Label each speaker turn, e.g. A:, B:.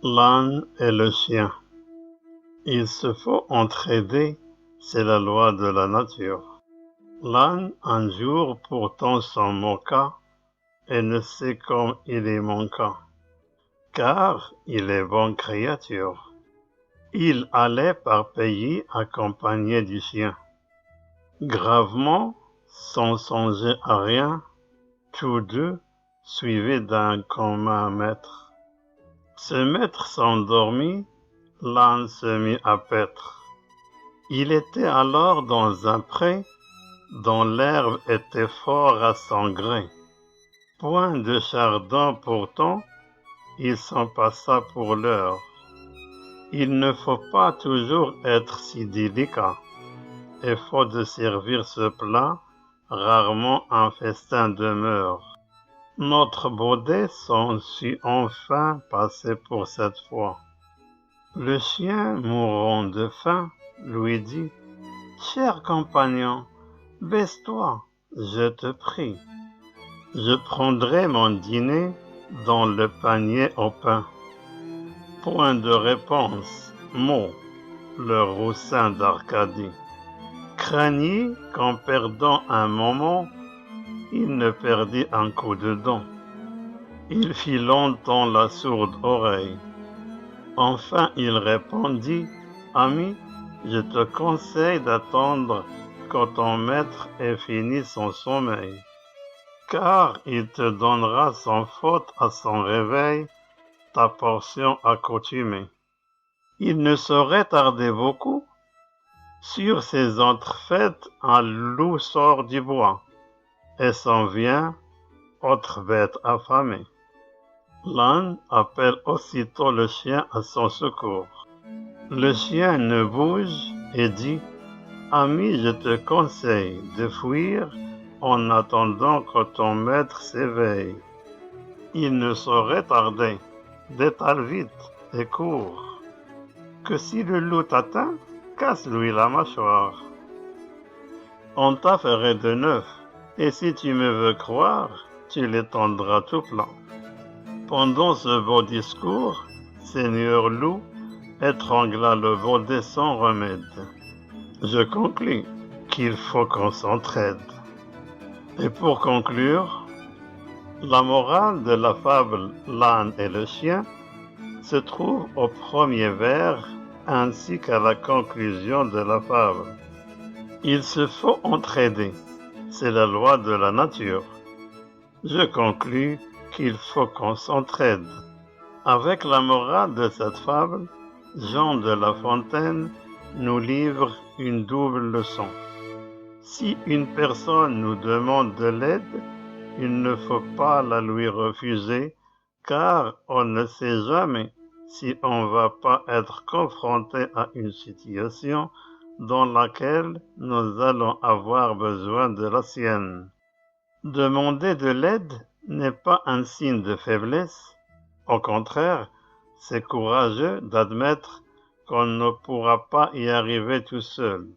A: L'âne et le chien. Il se faut entraider, c'est la loi de la nature. L'âne, un jour, pourtant s'en moqua, et ne sait comme il y manqua, car il est bonne créature. Il allait par pays accompagné du chien. Gravement, sans songer à rien, tous deux suivaient d'un commun maître. Ce maître s'endormit, l'âne se mit à paître. Il était alors dans un pré, dont l'herbe était fort à son gré. Point de chardon pourtant, il s'en passa pour l'heure. Il ne faut pas toujours être si délicat, et faute de servir ce plat, rarement un festin demeure. Notre baudet s'en sut enfin passer pour cette fois. Le chien, mourant de faim, lui dit: « Cher compagnon, baisse-toi, je te prie. Je prendrai mon dîner dans le panier au pain. » Point de réponse, mot, le roussin d'Arcadie craignit qu'en perdant un moment, il ne perdit un coup de dent. Il fit longtemps la sourde oreille. Enfin il répondit: « Ami, je te conseille d'attendre que ton maître ait fini son sommeil, car il te donnera sans faute à son réveil ta portion accoutumée. » Il ne saurait tarder beaucoup. Sur ces entrefaites, un loup sort du bois et s'en vient, autre bête affamée. L'âne appelle aussitôt le chien à son secours. Le chien ne bouge et dit: « Ami, je te conseille de fuir en attendant que ton maître s'éveille. Il ne saurait tarder, détale vite et cours, que si le loup t'atteint, casse-lui la mâchoire. On t'a ferait de neuf, et si tu me veux croire, tu l'étendras tout plein. » Pendant ce beau discours, Seigneur Loup étrangla le baudet sans remède. Je conclus qu'il faut qu'on s'entraide. Et pour conclure, la morale de la fable L'âne et le chien se trouve au premier vers ainsi qu'à la conclusion de la fable. Il se faut entraider, c'est la loi de la nature. Je conclus qu'il faut qu'on s'entraide. Avec la morale de cette fable, Jean de La Fontaine nous livre une double leçon. Si une personne nous demande de l'aide, il ne faut pas la lui refuser, car on ne sait jamais si on ne va pas être confronté à une situation dans laquelle nous allons avoir besoin de la sienne. Demander de l'aide n'est pas un signe de faiblesse. Au contraire, c'est courageux d'admettre qu'on ne pourra pas y arriver tout seul.